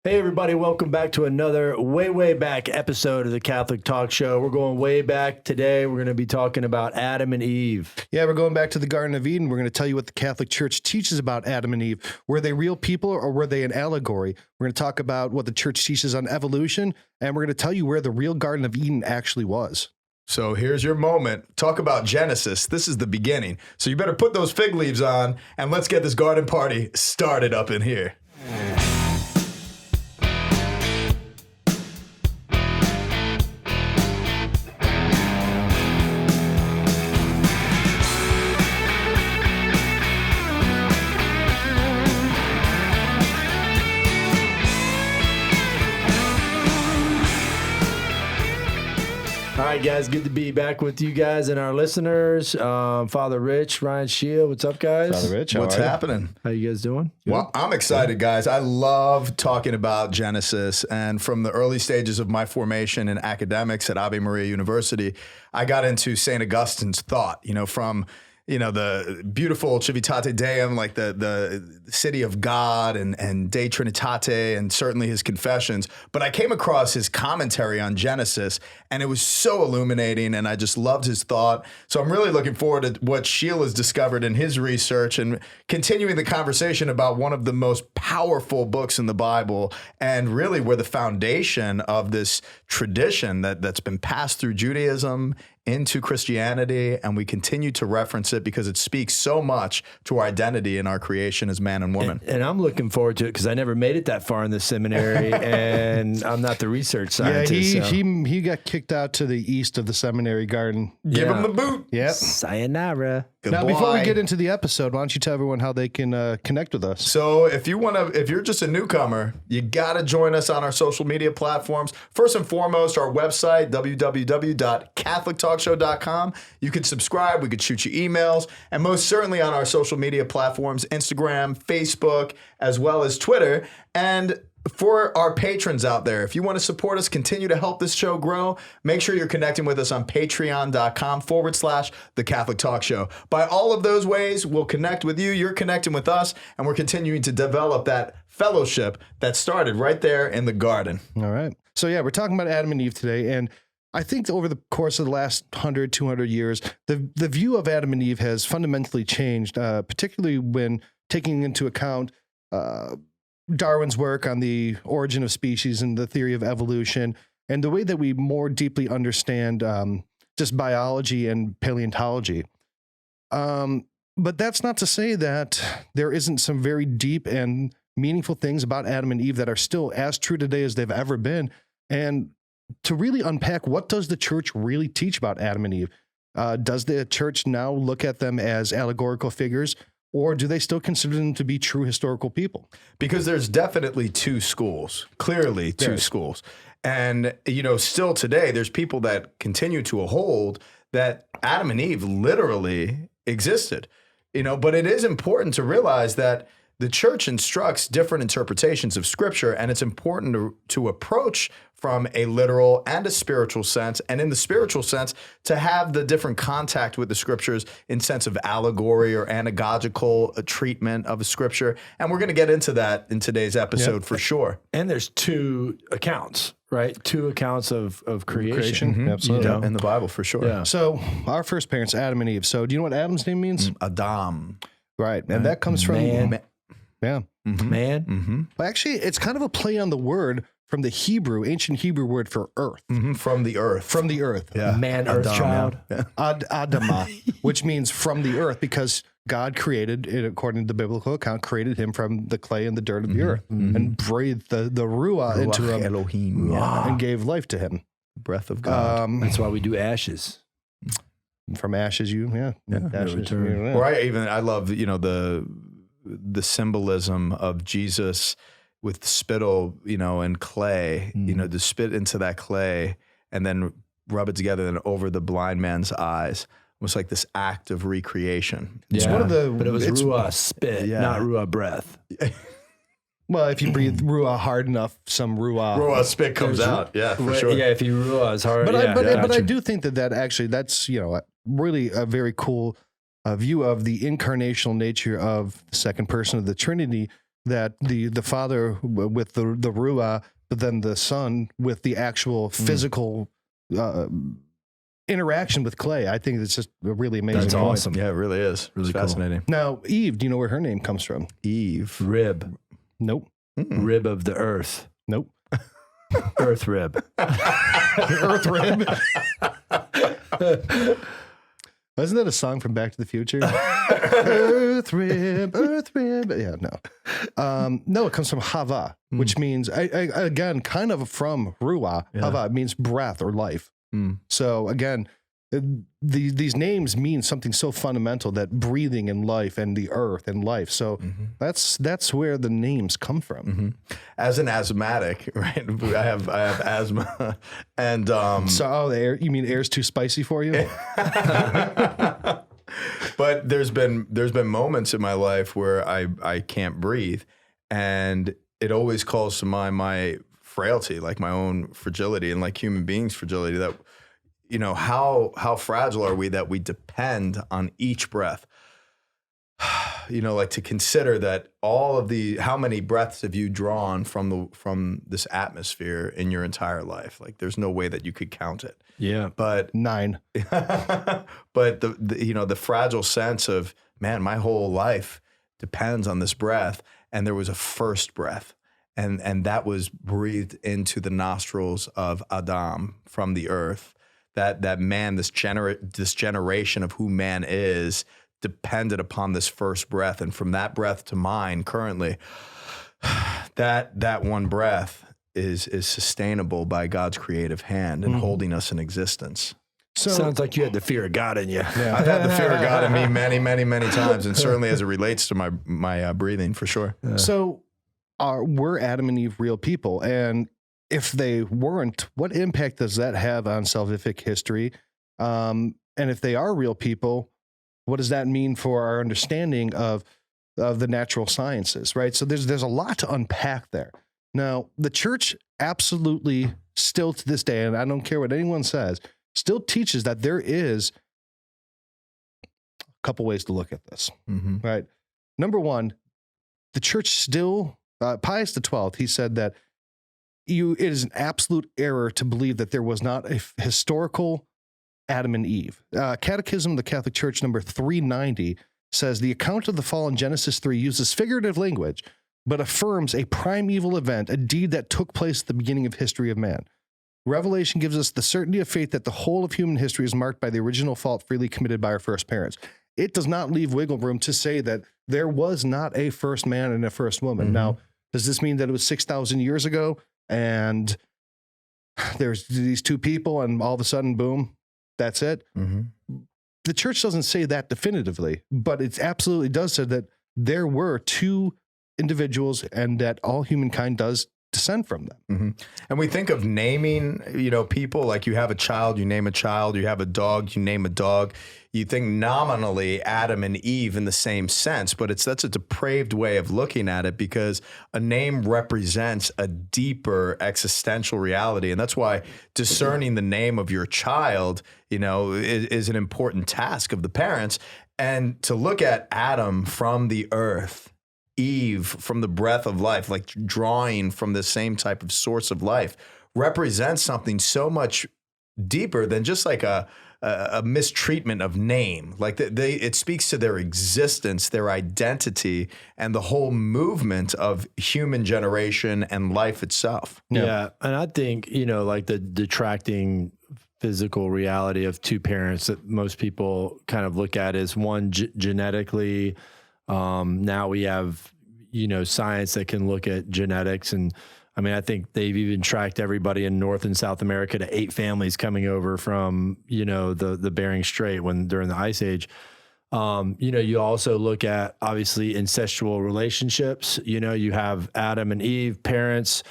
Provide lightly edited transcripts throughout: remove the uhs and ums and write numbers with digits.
Hey, everybody, welcome back to another way back episode of the Catholic Talk Show. We're going way back today. We're going to be talking about Adam and Eve. Yeah, we're going back to the Garden of Eden. We're going to tell you what the Catholic Church teaches about Adam and Eve. Were they real people or were they an allegory? We're going to talk about what the church teaches on evolution, and we're going to tell you where the real Garden of Eden actually was. So here's your moment. Talk about Genesis. This is the beginning. So you better put those fig leaves on, and let's get this garden party started up in here. All right, guys, good to be back with you guys and our listeners. Father Rich, Ryan Shield, what's up, guys? Father Rich, What's happening? How you guys doing? Well, I'm excited, guys. I love talking about Genesis. And from the early stages of my formation in academics at Ave Maria University, I got into St. Augustine's thought, from the beautiful Civitate Deum, like the city of God and De Trinitate, and certainly his confessions. But I came across his commentary on Genesis, and it was so illuminating, and I just loved his thought. So I'm really looking forward to what Sheila's discovered in his research and continuing the conversation about one of the most powerful books in the Bible, and really where the foundation of this tradition that's been passed through Judaism into Christianity, and we continue to reference it because it speaks so much to our identity and our creation as man and woman. And I'm looking forward to it because I never made it that far in the seminary, and I'm not the research scientist. Yeah, he got kicked out to the east of the seminary garden. Give him the boot. Yep. Sayonara. Now, before we get into the episode, why don't you tell everyone how they can connect with us? So if you're just a newcomer, you got to join us on our social media platforms. First and foremost, our website, www.catholictalkshow.com. You can subscribe. We could shoot you emails. And most certainly on our social media platforms, Instagram, Facebook, as well as Twitter. And for our patrons out there, if you want to support us, continue to help this show grow, make sure you're connecting with us on patreon.com/The Catholic Talk Show. By all of those ways, we'll connect with you, you're connecting with us, and we're continuing to develop that fellowship that started right there in the garden. All right. So, yeah, we're talking about Adam and Eve today, and I think over the course of the last 100, 200 years, the view of Adam and Eve has fundamentally changed, particularly when taking into account Darwin's work on the origin of species and the theory of evolution, and the way that we more deeply understand just biology and paleontology. But that's not to say that there isn't some very deep and meaningful things about Adam and Eve that are still as true today as they've ever been. And to really unpack, what does the church really teach about Adam and Eve? Does the church now look at them as allegorical figures, or do they still consider them to be true historical people? Because there's definitely two schools, clearly two schools. And, still today, there's people that continue to hold that Adam and Eve literally existed, but it is important to realize that the church instructs different interpretations of Scripture, and it's important to approach from a literal and a spiritual sense, and in the spiritual sense, to have the different contact with the Scriptures in sense of allegory or anagogical treatment of a Scripture. And we're going to get into that in today's episode for sure. And there's two accounts, right? Two accounts of creation. Mm-hmm. Absolutely. In the Bible, for sure. Yeah. So our first parents, Adam and Eve. So do you know what Adam's name means? Adam. Right. And that comes from... Man. Yeah. Mm-hmm. Man. Mm-hmm. Well, actually, it's kind of a play on the word from the ancient Hebrew word for earth. Mm-hmm. From the earth. From the earth. Yeah. Man, earth Adam, child. yeah. Adama, which means from the earth, because God created, according to the biblical account, created him from the clay and the dirt of the earth and breathed the ruah into him Elohim. and gave life to him. Breath of God. That's why we do ashes. From ashes, ashes. return. Yeah. Or I love, the symbolism of Jesus with spittle, and clay, to spit into that clay and then rub it together and over the blind man's eyes. Almost like this act of recreation. It's one of the, but it was ruah spit, not ruah breath. Well, if you breathe ruah hard enough, some ruah. Ruah spit comes out. Yeah, for sure. Yeah, if you ruah is hard. But yeah, I do think that's really a very cool view of the incarnational nature of the second person of the Trinity, that the father with the ruah, but then the son with the actual physical interaction with clay. I think it's just a really amazing. That's point. awesome. Yeah, it really is. Really It's cool. fascinating. Now, Eve, do you know where her name comes from? Eve. Rib. Nope. Rib of the earth. Nope. Earth rib. Earth rib. Wasn't that a song from Back to the Future? Earth rib, earth rib. Yeah, no. No, it comes from hava, which means, again, kind of from ruah. Yeah. Hava means breath or life. So again, these names mean something so fundamental, that breathing and life and the earth and life. So that's where the names come from. As an asthmatic, right? I have asthma, and So the air, you mean air's too spicy for you? but there's been moments in my life where I can't breathe, and it always calls to mind my frailty, like my own fragility, and like human beings' fragility. That, you know, how fragile are we that we depend on each breath. You know, like to consider that all of how many breaths have you drawn from this atmosphere in your entire life? Like, there's no way that you could count it. Yeah. But 9. but the fragile sense of, man, my whole life depends on this breath, and there was a first breath, and that was breathed into the nostrils of Adam from the earth. That man, this generation of who man is, depended upon this first breath, and from that breath to mine currently, that one breath is sustainable by God's creative hand and holding us in existence. So Sounds like you had the fear of God in you. yeah. I've had the fear of God in me many, many, many times, and certainly as it relates to my breathing, for sure. So were Adam and Eve real people? And if they weren't, what impact does that have on salvific history? And if they are real people, what does that mean for our understanding of the natural sciences, right? So there's a lot to unpack there. Now, the church absolutely still to this day, and I don't care what anyone says, still teaches that there is a couple ways to look at this, right? Number one, the church still, Pius XII, he said that it is an absolute error to believe that there was not a historical Adam and Eve. Catechism of the Catholic Church number 390 says the account of the fall in Genesis 3 uses figurative language, but affirms a primeval event, a deed that took place at the beginning of history of man. Revelation gives us the certainty of faith that the whole of human history is marked by the original fault freely committed by our first parents. It does not leave wiggle room to say that there was not a first man and a first woman. Now, does this mean that it was 6,000 years ago and there's these two people and all of a sudden, boom, that's it? The church doesn't say that definitively, but it absolutely does say that there were two individuals and that all humankind does descend from them. And we think of naming, people, like you have a child, you name a child, you have a dog, you name a dog. You think nominally Adam and Eve in the same sense, but that's a depraved way of looking at it, because a name represents a deeper existential reality. And that's why discerning the name of your child, is an important task of the parents. And to look at Adam from the earth, Eve from the breath of life, like drawing from the same type of source of life, represents something so much deeper than just like a mistreatment of name. Like it speaks to their existence, their identity, and the whole movement of human generation and life itself. Yeah. And I think, like the detracting physical reality of two parents that most people kind of look at is one genetically. Now we have, science that can look at genetics. And I mean, I think they've even tracked everybody in North and South America to 8 families coming over from, the Bering Strait during the Ice Age. You also look at obviously incestual relationships. You have Adam and Eve, parents,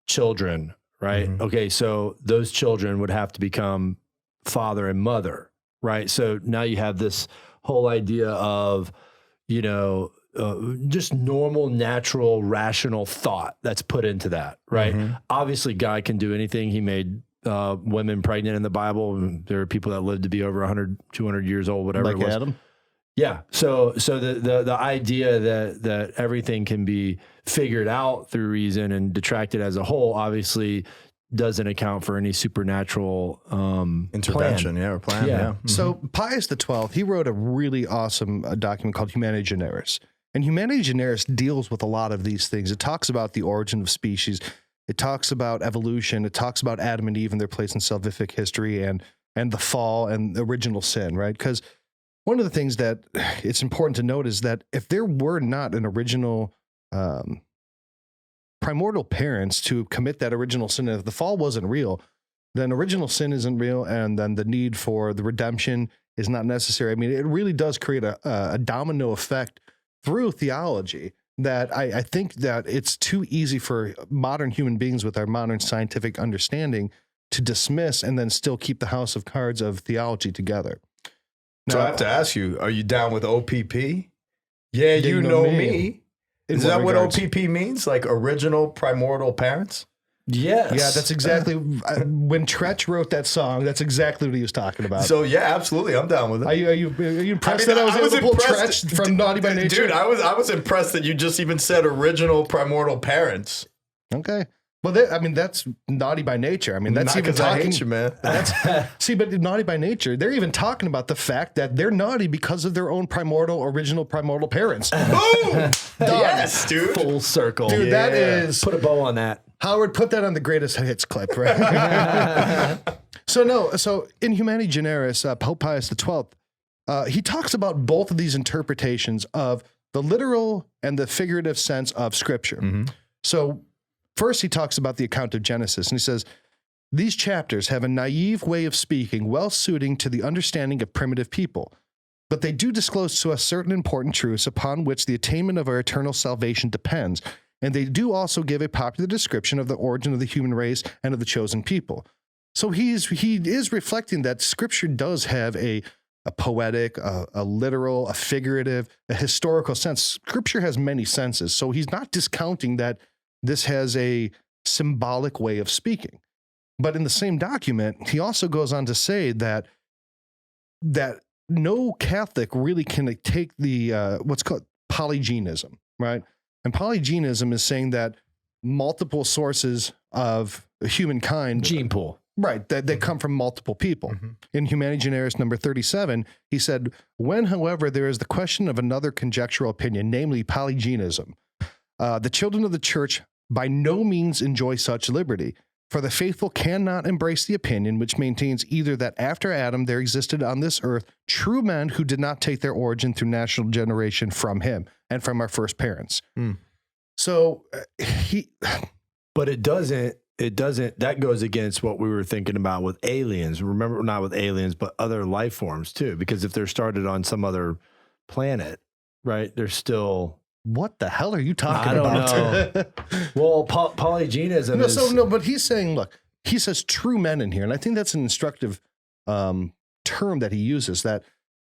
children, right? Okay. So those children would have to become father and mother, right? So now you have this whole idea of, just normal, natural, rational thought that's put into that, right? Obviously, God can do anything. He made women pregnant in the Bible. There are people that lived to be over 100, 200 years old, whatever Like it was. Adam? Yeah. So the idea that everything can be figured out through reason and detracted as a whole obviously doesn't account for any supernatural intervention, plan. or plan. Yeah. Yeah. So Pius XII, he wrote a really awesome document called Humani Generis. And Humani Generis deals with a lot of these things. It talks about the origin of species. It talks about evolution. It talks about Adam and Eve and their place in salvific history and the fall and the original sin, right? Because one of the things that it's important to note is that if there were not an original primordial parents to commit that original sin, if the fall wasn't real, then original sin isn't real, and then the need for the redemption is not necessary. I mean, it really does create a domino effect through theology that I think that it's too easy for modern human beings with our modern scientific understanding to dismiss and then still keep the house of cards of theology together. So I have to ask you, are you down with OPP? Yeah, you know me. Is that what OPP means? Like original primordial parents? Yes. Yeah, that's exactly when Tretch wrote that song. That's exactly what he was talking about. So yeah, absolutely, I'm down with it. Are you impressed that I was able to pull Tretch from Naughty by Nature? Dude, I was impressed that you just even said original primordial parents. Okay. Well, that's Naughty by Nature. I mean, that's Not even 'cause I talking. hate you, man. See, but Naughty by Nature, they're even talking about the fact that they're naughty because of their own original primordial parents. Boom! Yes, dude. Full circle. Dude, that is Put a bow on that. Howard. Put that on the greatest hits clip, right? So in Humani Generis, Pope Pius XII, he talks about both of these interpretations of the literal and the figurative sense of Scripture. Mm-hmm. So first, he talks about the account of Genesis, and he says, these chapters have a naive way of speaking, well suiting to the understanding of primitive people, but they do disclose to us certain important truths upon which the attainment of our eternal salvation depends, and they do also give a popular description of the origin of the human race and of the chosen people. So he is reflecting that Scripture does have a poetic, a literal, a figurative, a historical sense. Scripture has many senses, so he's not discounting that this has a symbolic way of speaking. But in the same document, he also goes on to say that no Catholic really can take the what's called polygenism, right? And polygenism is saying that multiple sources of humankind, Gene pool. right, that they come from multiple people. Mm-hmm. In Humani Generis number 37, he said, when, however, there is the question of another conjectural opinion, namely polygenism, the children of the church by no means enjoy such liberty, for the faithful cannot embrace the opinion which maintains either that after Adam there existed on this earth true men who did not take their origin through natural generation from him and from our first parents. So But it doesn't, that goes against what we were thinking about with aliens. Remember, not with aliens, but other life forms too, because if they're started on some other planet, right, they're still... what the hell are you talking I don't about? know. Well, polygenism is... But he's saying, look, he says true men in here. And I think that's an instructive term that he uses, that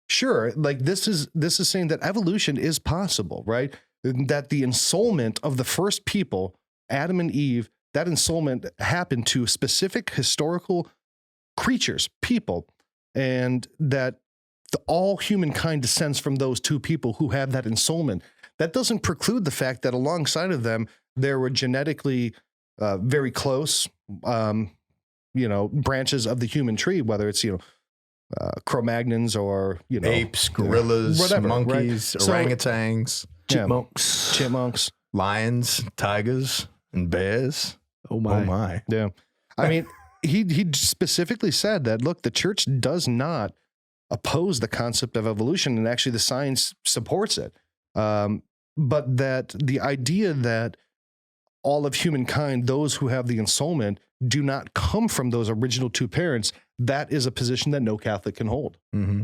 sure, like this is saying that evolution is possible, right? That the ensoulment of the first people, Adam and Eve, that ensoulment happened to specific historical creatures, people, and that all humankind descends from those two people who have that ensoulment. That doesn't preclude the fact that alongside of them, there were genetically very close, branches of the human tree, whether it's, Cro-Magnons or, apes, gorillas, whatever, monkeys, right? orangutans, Chipmunks, lions, tigers, and bears. Oh my. Oh my. Yeah. I mean, he specifically said that, look, the church does not oppose the concept of evolution, and actually the science supports it. But that the idea that all of humankind, those who have the ensoulment, do not come from those original two parents, that is a position that no Catholic can hold. Mm-hmm.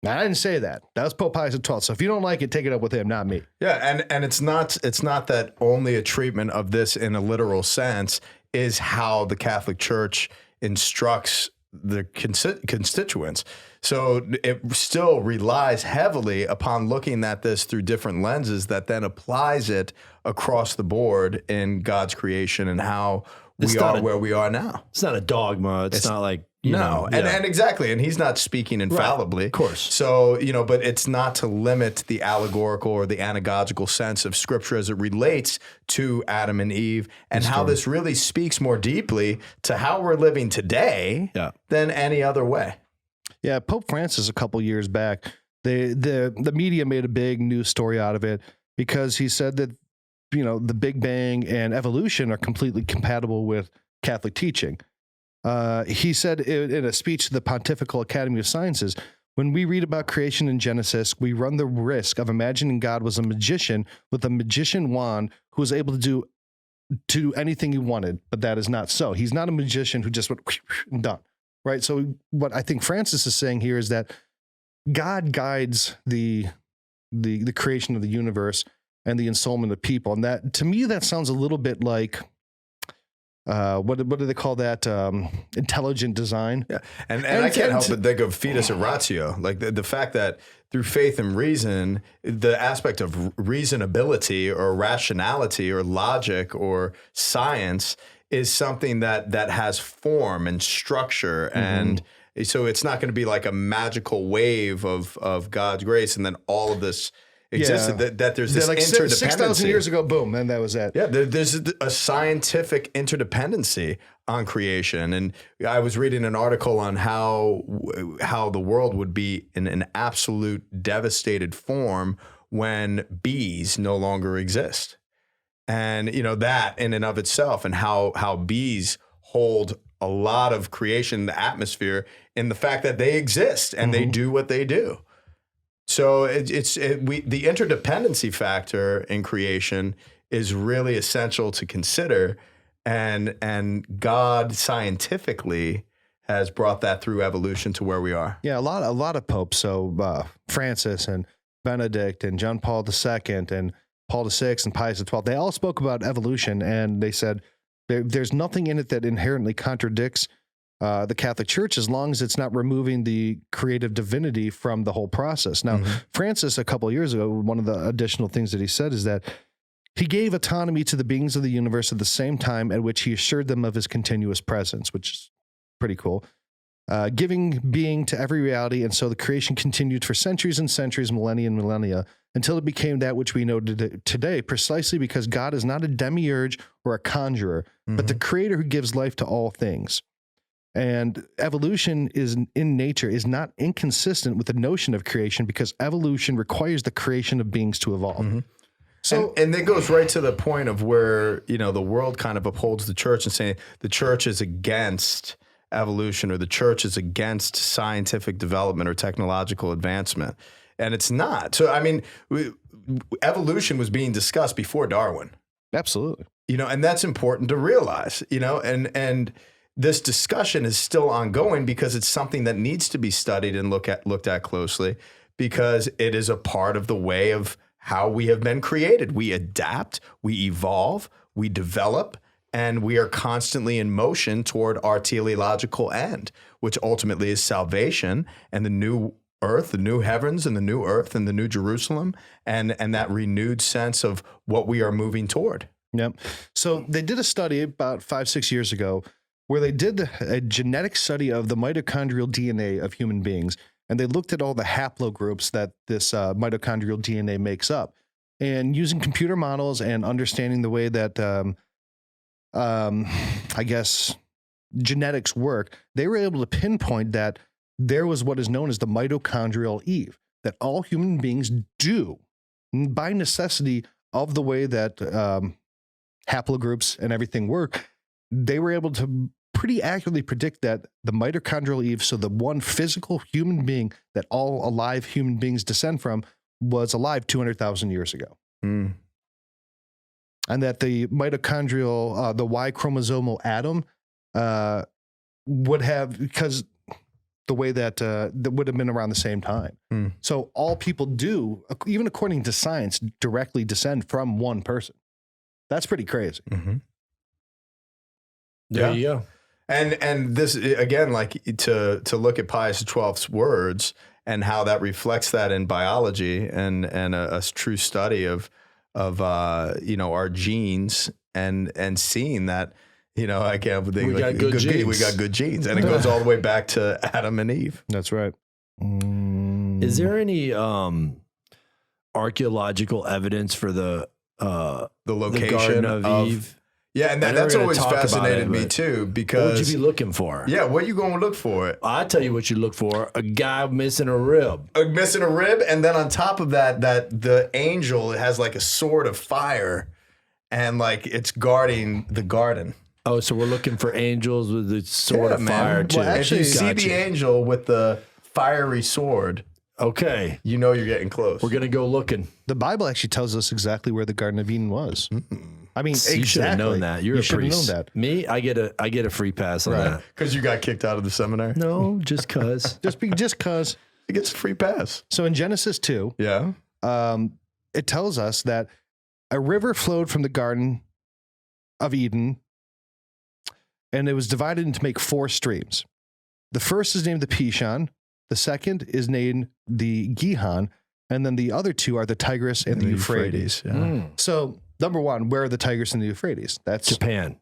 Now, I didn't say that. That was Pope Pius XII. So if you don't like it, take it up with him, not me. Yeah, and it's not that only a treatment of this in a literal sense is how the Catholic Church instructs the constituents. So it still relies heavily upon looking at this through different lenses that then applies it across the board in God's creation and how we are where we are now. It's not a dogma. It's not like No, and exactly, and he's not speaking infallibly, of course. So but it's not to limit the allegorical or the anagogical sense of Scripture as it relates to Adam and Eve, and how this really speaks more deeply to how we're living today than any other way. Yeah, Pope Francis a couple years back, the media made a big news story out of it because he said that the Big Bang and evolution are completely compatible with Catholic teaching. He said in a speech to the Pontifical Academy of Sciences, when we read about creation in Genesis, we run the risk of imagining God was a magician with a magician wand who was able to do anything he wanted, but that is not so. He's not a magician who just went and done, right? So what I think Francis is saying here is that God guides the creation of the universe and the ensoulment of people. And that, to me, that sounds a little bit like, what do they call that? Intelligent design. Yeah. And I can't help but think of fides et ratio, like the fact that through faith and reason, the aspect of reasonability or rationality or logic or science is something that has form and structure. And so it's not going to be like a magical wave of God's grace and then all of this existed, that there's this interdependency. 6,000 years ago, boom, and that was that. Yeah, there's a scientific interdependency on creation. And I was reading an article on how the world would be in an absolute devastated form when bees no longer exist. And, that in and of itself, and how bees hold a lot of creation, the atmosphere, in the fact that they exist and they do what they do. So the interdependency factor in creation is really essential to consider, and God scientifically has brought that through evolution to where we are. Yeah, a lot of popes. So Francis and Benedict and John Paul II and Paul VI and Pius XII, they all spoke about evolution, and they said there's nothing in it that inherently contradicts the Catholic Church, as long as it's not removing the creative divinity from the whole process. Now, Francis, a couple of years ago, one of the additional things that he said is that he gave autonomy to the beings of the universe at the same time at which he assured them of his continuous presence, which is pretty cool. Giving being to every reality, and so the creation continued for centuries and centuries, millennia and millennia, until it became that which we know today, precisely because God is not a demiurge or a conjurer, but the creator who gives life to all things. And evolution in nature is not inconsistent with the notion of creation, because evolution requires the creation of beings to evolve. So, and that goes right to the point of where, the world kind of upholds the church and saying the church is against evolution, or the church is against scientific development or technological advancement. And it's not. So, I mean, evolution was being discussed before Darwin. Absolutely. And that's important to realize, and this discussion is still ongoing because it's something that needs to be studied and looked at closely, because it is a part of the way of how we have been created. We adapt, we evolve, we develop, and we are constantly in motion toward our teleological end, which ultimately is salvation and the new earth, the new heavens and the new earth and the new Jerusalem, and that renewed sense of what we are moving toward. Yep. So they did a study about 5-6 years ago where they did a genetic study of the mitochondrial DNA of human beings. And they looked at all the haplogroups that this mitochondrial DNA makes up. And using computer models and understanding the way that, I guess, genetics work, they were able to pinpoint that there was what is known as the Mitochondrial Eve, that all human beings do by necessity of the way that haplogroups and everything work. They were able to pretty accurately predict that the mitochondrial Eve, so the one physical human being that all alive human beings descend from, was alive 200,000 years ago. And that the mitochondrial, the Y chromosomal atom would have, because the way that would have been around the same time. So all people do, even according to science, directly descend from one person. That's pretty crazy. There you go. And this, again, like to look at Pius XII's words and how that reflects that in biology and a true study of our genes and seeing that, You know, I can't believe We got good genes. We got good genes, and it goes all the way back to Adam and Eve. That's right. Is there any archaeological evidence for the location Garden of Eve? Yeah, and that's always fascinated me too, because what would you be looking for? Yeah, what are you going to look for? I tell you what you look for: a guy missing a rib. Missing a rib, and then on top of that the angel has like a sword of fire, and like it's guarding the garden. Oh, so we're looking for angels with the sword of fire too. Well, actually, if you see the angel with the fiery sword, okay, you know you're getting close. We're gonna go looking. The Bible actually tells us exactly where the Garden of Eden was. I mean, you should have known that. You're a priest. Known that. Me, I get a free pass on that because you got kicked out of the seminary. No, just cause. just cause it gets a free pass. So in Genesis 2, it tells us that a river flowed from the Garden of Eden, and it was divided into make 4 streams. The first is named the Pishon. The second is named the Gihon, and then the other 2 are the Tigris and the Euphrates. So, number 1, where are the Tigris and the Euphrates? That's Japan.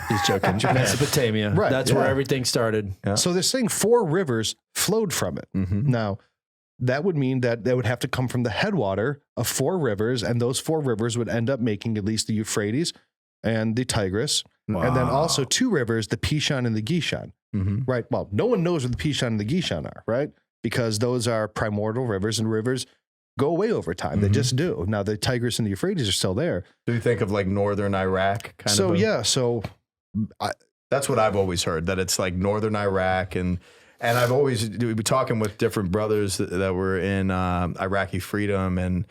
He's joking. Mesopotamia. Right. That's where everything started. Yeah. So they're saying 4 rivers flowed from it. Now, that would mean that they would have to come from the headwater of 4 rivers, and those 4 rivers would end up making at least the Euphrates and the Tigris, and then also 2 rivers, the Pishon and the Gishon. Right. Well, no one knows where the Pishon and the Gishon are, right? Because those are primordial rivers, and rivers go away over time. They just do. Now, the Tigris and the Euphrates are still there. Do you think of like northern Iraq? That's what I've always heard, that it's like northern Iraq, and I've always been talking with different brothers that were in Iraqi freedom, and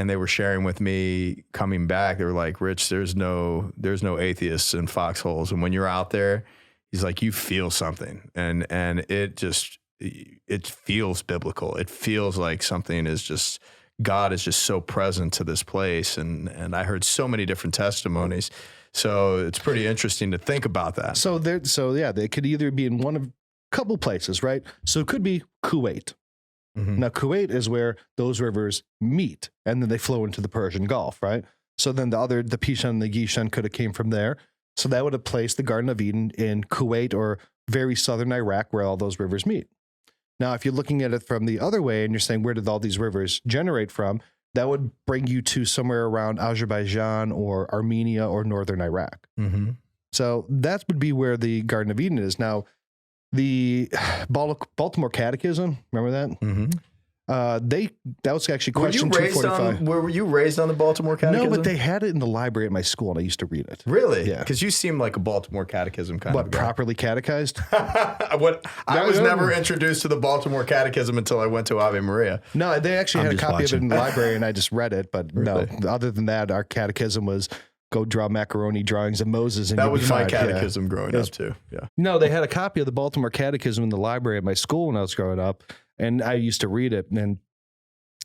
they were sharing with me coming back. They were like, Rich, there's no atheists in foxholes, and when you're out there, he's like, you feel something, and it feels biblical. It feels like something is just, God is just so present to this place, and I heard so many different testimonies. So it's pretty interesting to think about that. So they could either be in one of a couple places, right? So it could be Kuwait. Now, Kuwait is where those rivers meet, and then they flow into the Persian Gulf, right? So then the Pishon and the Gishon could have came from there. So that would have placed the Garden of Eden in Kuwait or very southern Iraq, where all those rivers meet. Now, if you're looking at it from the other way and you're saying, where did all these rivers generate from? That would bring you to somewhere around Azerbaijan or Armenia or northern Iraq. So that would be where the Garden of Eden is. Now, the Baltimore Catechism, remember that? That was actually question 245. Were you raised on the Baltimore Catechism? No, but they had it in the library at my school, and I used to read it. Really? Yeah. Because you seem like a Baltimore Catechism kind of guy. Properly catechized? I was never introduced to the Baltimore Catechism until I went to Ave Maria. No, they actually had a copy of it in the library, and I just read it. But no, other than that, our catechism was go draw macaroni drawings of Moses. And that was my catechism growing up too. Yeah. No, they had a copy of the Baltimore Catechism in the library at my school when I was growing up, and I used to read it. And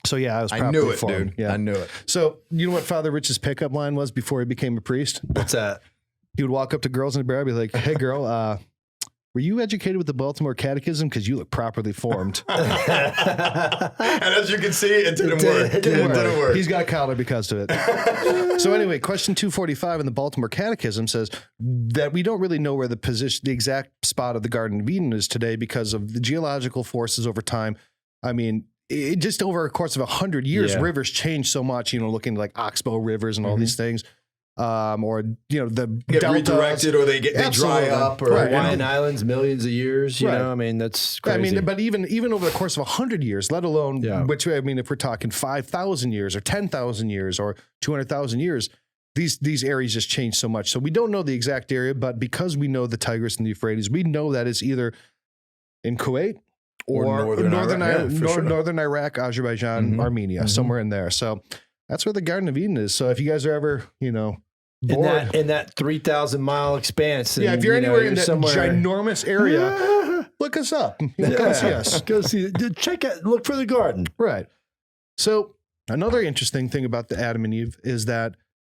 so, yeah, I was properly knew it, formed. dude. Yeah. I knew it. So, you know what Father Rich's pickup line was before he became a priest? What's that? He would walk up to girls in the bar and be like, hey, girl, were you educated with the Baltimore Catechism? Because you look properly formed. And as you can see, it didn't work. It didn't work. He's got a collar because of it. So anyway, question 245 in the Baltimore Catechism says that we don't really know where the exact spot of the Garden of Eden is today because of the geological forces over time. I mean, it just over a course of 100 years, rivers change so much, looking like Oxbow rivers and all these things. Or the get deltas, redirected, or they dry up, or Hawaiian Islands, millions of years. You know, I mean, that's crazy. I mean, but even over the course of 100 years, let alone which I mean, if we're talking 5,000 years or 10,000 years or 200,000 years, these areas just change so much. So we don't know the exact area, but because we know the Tigris and the Euphrates, we know that it's either in Kuwait or northern Iraq, Azerbaijan, Armenia, somewhere in there. So that's where the Garden of Eden is. So if you guys are ever, bored, in that 3,000-mile expanse, if you're anywhere in that ginormous area, look us up. Come see us. Go see. Check it. Look for the garden. Right. So another interesting thing about the Adam and Eve is that,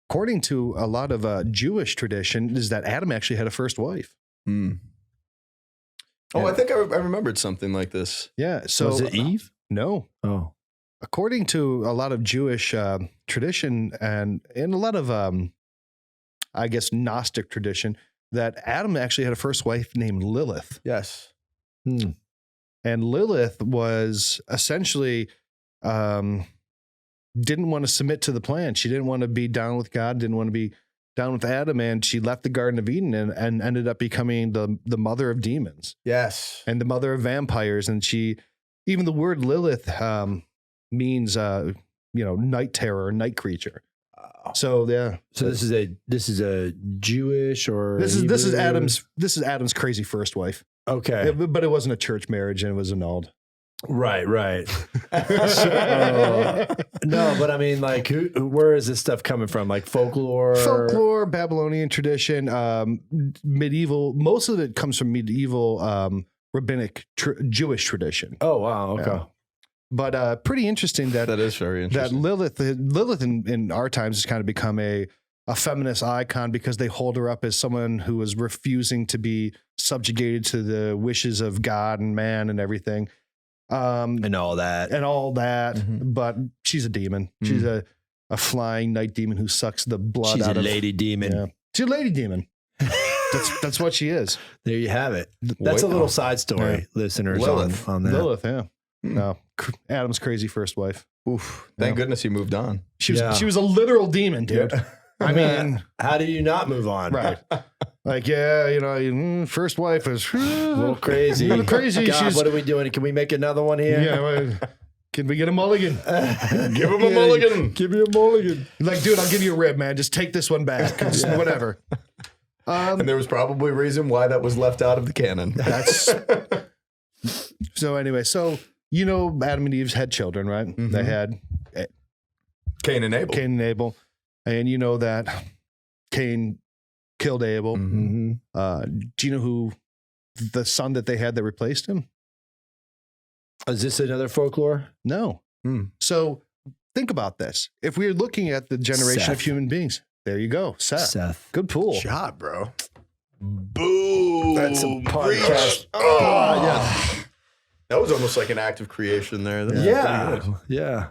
according to a lot of Jewish tradition, is that Adam actually had a first wife. Oh, I think I remembered something like this. Yeah. So was it Eve? No. Oh. According to a lot of Jewish tradition and a lot of, I guess, Gnostic tradition, that Adam actually had a first wife named Lilith. Yes. Hmm. And Lilith was essentially didn't want to submit to the plan. She didn't want to be down with God, didn't want to be down with Adam, and she left the Garden of Eden and ended up becoming the mother of demons. Yes. And the mother of vampires. And even the word Lilith means night terror, night creature. So yeah. So this is a Jewish or this is Adam's crazy first wife. Okay. But it wasn't a church marriage and it was annulled. Right. No, but I mean, like, where is this stuff coming from? Like folklore, Babylonian tradition, medieval. Most of it comes from medieval rabbinic Jewish tradition. Oh wow. Okay. Yeah. But pretty interesting that is very interesting. That Lilith in our times has kind of become a feminist icon because they hold her up as someone who was refusing to be subjugated to the wishes of God and man and everything. And all that. Mm-hmm. But she's a demon. Mm. She's a flying night demon who sucks the blood She's out a of... lady demon. Yeah. She's a lady demon. That's what she is. There you have it. That's a little side story, listeners, Lilith. on that. Lilith, yeah. No, Adam's crazy first wife. Oof. Thank goodness he moved on. She was a literal demon, dude. Yeah. I mean, how do you not move on? Right. Like, first wife is a little crazy. A little crazy. God, what are we doing? Can we make another one here? Yeah. Can we get a mulligan? Give him a mulligan. Give me a mulligan. Like, dude, I'll give you a rib, man. Just take this one back. Just whatever. And there was probably a reason why that was left out of the canon. So anyway, Adam and Eve had children, right? Mm-hmm. They had Cain and Abel. And you know that Cain killed Abel. Mm-hmm. Do you know who the son that they had that replaced him? Is this another folklore? No. So think about this. If we're looking at the generation of human beings, there you go. Seth. Good pull. Good shot, bro. Boom. That's a podcast. Yeah. That was almost like an act of creation there. Yeah.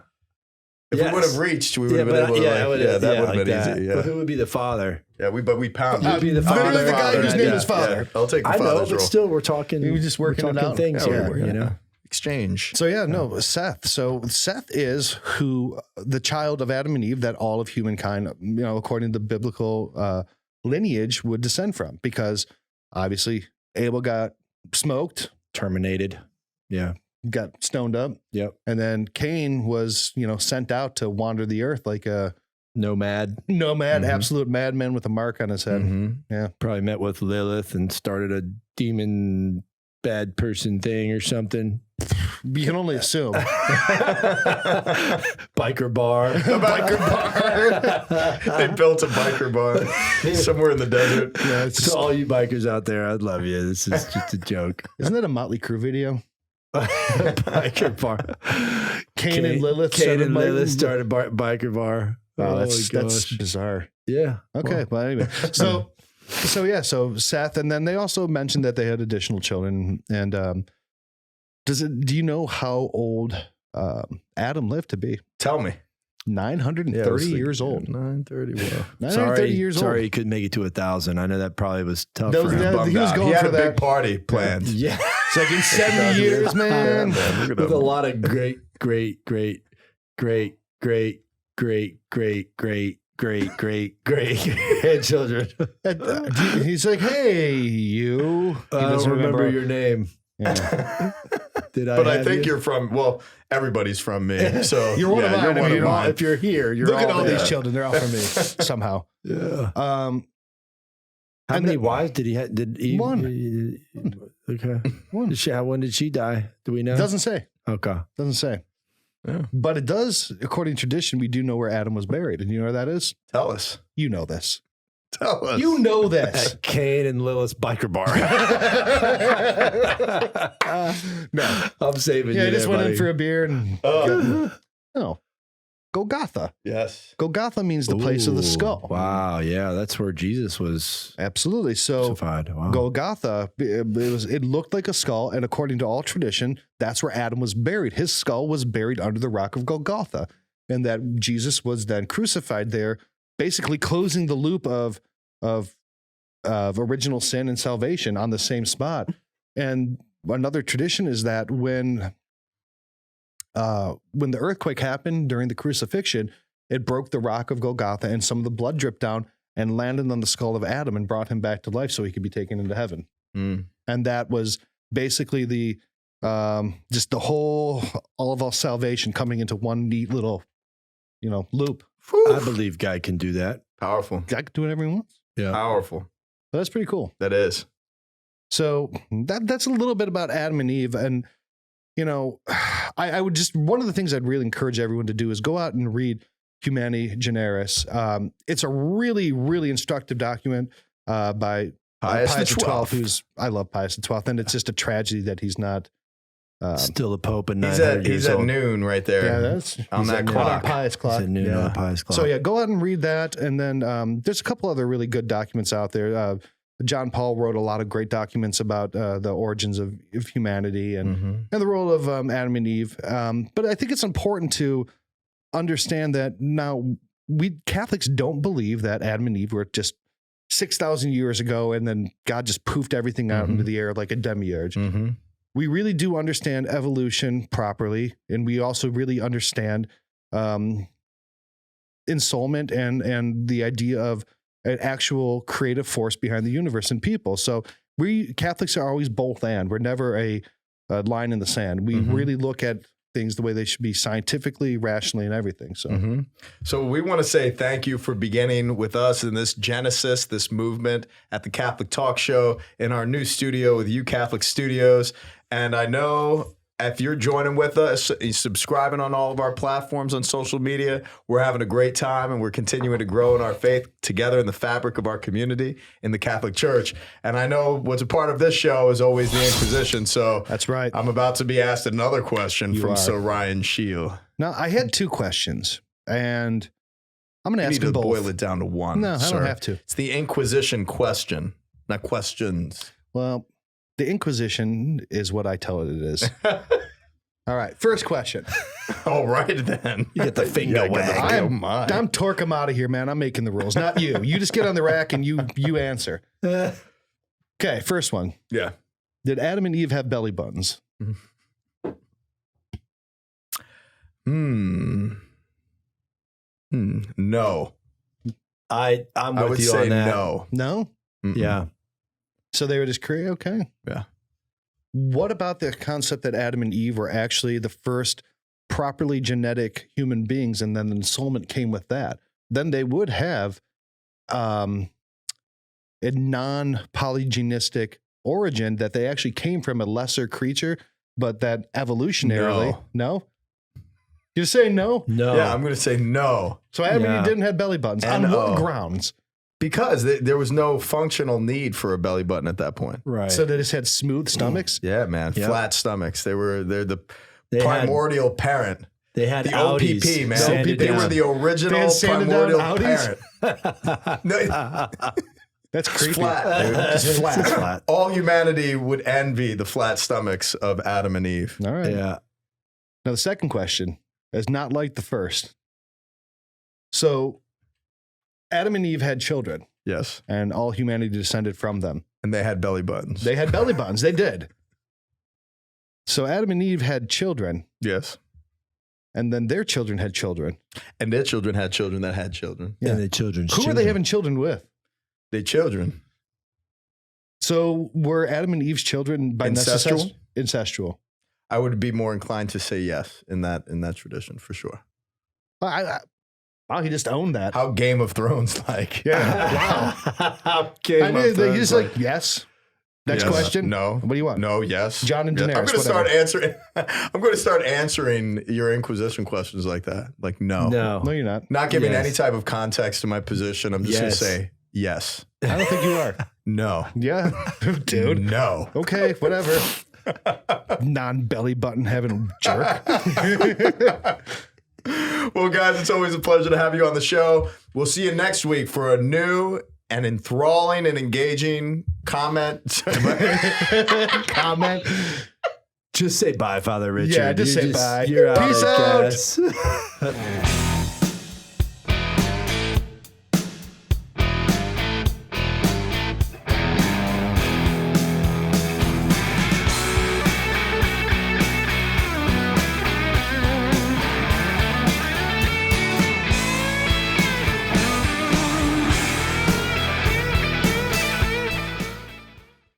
If we would have reached, we would have been able to. That would have been easy. Yeah. But who would be the father? Yeah, but we pounded. Who'd be the father? Literally the guy whose name is Father. Yeah. I'll take the father's father's role. But still, we're talking. We were just working it out. Things here, exchange. So Seth. So Seth is who the child of Adam and Eve that all of humankind, according to the biblical lineage, would descend from. Because obviously Abel got smoked, terminated. Yeah. Got stoned up. Yep. And then Cain was, sent out to wander the earth like a nomad, absolute madman with a mark on his head. Mm-hmm. Yeah. Probably met with Lilith and started a demon bad person thing or something. You can only assume. Biker bar. They built a biker bar somewhere in the desert. Yeah, to all you bikers out there, I'd love you. This is just a joke. Isn't that a Motley Crue video? Biker bar. Cain and Lilith started biker bar. Oh, that's bizarre. Yeah. Okay. Well, anyway, so Seth, and then they also mentioned that they had additional children. And do you know how old Adam lived to be? Tell me. 930 years old. 930. Wow. 930 years old. Sorry, he couldn't make it to 1,000. I know that probably was tough for him. He was going he had for a that big party planned. Yeah. It's like in 70 years, man. With a lot of great grandchildren. He's like, hey, you. I don't remember your name. Yeah. I think you're from, everybody's from me. So you're one of mine. You're one of mine. If you're here, you're Look at all all these children. They're all from me somehow. Yeah. How many wives did he have? One. Okay. One. When did she die? Do we know? It doesn't say. Okay. Doesn't say. Yeah. But it does, according to tradition, we do know where Adam was buried. And you know where that is? Tell us. You know this. Tell us. You know this. At Cain and Lilith's biker bar. No. I'm saving you. Yeah, I just went buddy. in for a beer and no. Golgotha. Yes. Golgotha means the place of the skull. Wow. Yeah. That's where Jesus was Absolutely. So crucified. Wow. Golgotha, it looked like a skull. And according to all tradition, that's where Adam was buried. His skull was buried under the rock of Golgotha. And that Jesus was then crucified there, basically closing the loop of of original sin and salvation on the same spot. And another tradition is that when the earthquake happened during the crucifixion, it broke the rock of Golgotha and some of the blood dripped down and landed on the skull of Adam and brought him back to life so he could be taken into heaven. And that was basically the just the whole, all of our salvation coming into one neat little, loop. Whew. I believe God can do that. Powerful. God can do whatever he wants. Yeah. Powerful. But that's pretty cool. That is. So that's a little bit about Adam and Eve. And, I would just, one of the things I'd really encourage everyone to do is go out and read Humani Generis. It's a really, really instructive document by Pius XII, XII. I love Pius XII. And it's just a tragedy that he's not. Still a pope and He's 900 years at old. noon right there. Yeah, that's on he's that at clock. Pius clock. He's at noon on the Pius clock. So yeah, go out and read that. And then there's a couple other really good documents out there. John Paul wrote a lot of great documents about the origins of humanity and the role of Adam and Eve. But I think it's important to understand that now we Catholics don't believe that Adam and Eve were just 6,000 years ago and then God just poofed everything out into the air like a demiurge. We really do understand evolution properly, and we also really understand ensoulment and the idea of an actual creative force behind the universe and people. So we Catholics are always both and. We're never a line in the sand. We really look at things the way they should be, scientifically, rationally, and everything. So, So we want to say thank you for beginning with us in this genesis, this movement at the Catholic Talk Show in our new studio with You Catholic Studios. And I know if you're joining with us, subscribing on all of our platforms on social media, we're having a great time and we're continuing to grow in our faith together in the fabric of our community in the Catholic Church. And I know what's a part of this show is always the Inquisition. So that's right. I'm about to be asked another question from Sir Ryan Scheel. Now, I had two questions, and I'm going to ask them both. Boil it down to one. No, I don't have to. It's the Inquisition question, not questions. Well, the Inquisition is what I tell it is. All right, first question. All right, then. You get the finger wag. I'm torque him out of here, man. I'm making the rules, not you. You just get on the rack and you answer. Okay, first one. Yeah. Did Adam and Eve have belly buttons? No. I'm with would you say on that. no. No? Yeah. So they were just created? Okay. Yeah. What about the concept that Adam and Eve were actually the first properly genetic human beings, and then the ensoulment came with that? Then they would have a non-polygenistic origin, that they actually came from a lesser creature, but that evolutionarily, no? You're saying no? No. Yeah, I'm going to say no. So Adam and Eve didn't have belly buttons. On what grounds? Because there was no functional need for a belly button at that point. Right. So they just had smooth stomachs? Yeah, man. Yep. Flat stomachs. They're the primordial parent. They had The Audis OPP, man. sanded They down. were the original They sanded down primordial Audis? parent. No, That's creepy. it's flat, dude. Just flat. It's flat. All humanity would envy the flat stomachs of Adam and Eve. All right. Yeah. Now, the second question is not like the first. So Adam and Eve had children, Yes. and all humanity descended from them. And they had belly buttons. They had belly buttons. They did. So Adam and Eve had children, Yes. and then their children had children. And their children had children that had children. Yeah. And the children's Who were they having children with? They children. So were Adam and Eve's children by Incestual? Incestual. I would be more inclined to say yes in that tradition for sure. Wow, he just owned that. How Game of Thrones like? Yeah. Wow. Game I mean, he's like, yes. Next Yes. question. No. What do you want? No. Yes. John and Yes. Daenerys, I'm going to start whatever. answering. I'm going to start answering your Inquisition questions like that. Like no. No. No, you're not. Not giving Yes. any type of context to my position. I'm just going to Yes. say yes. I don't think you are. No. Yeah. Dude. No. Okay, whatever. Non-belly button having jerk. Well, guys, it's always a pleasure to have you on the show. We'll see you next week for a new and enthralling and engaging comment. Comment. Just say bye, Father Richard. Yeah, just say bye. You're Peace out. out. I guess.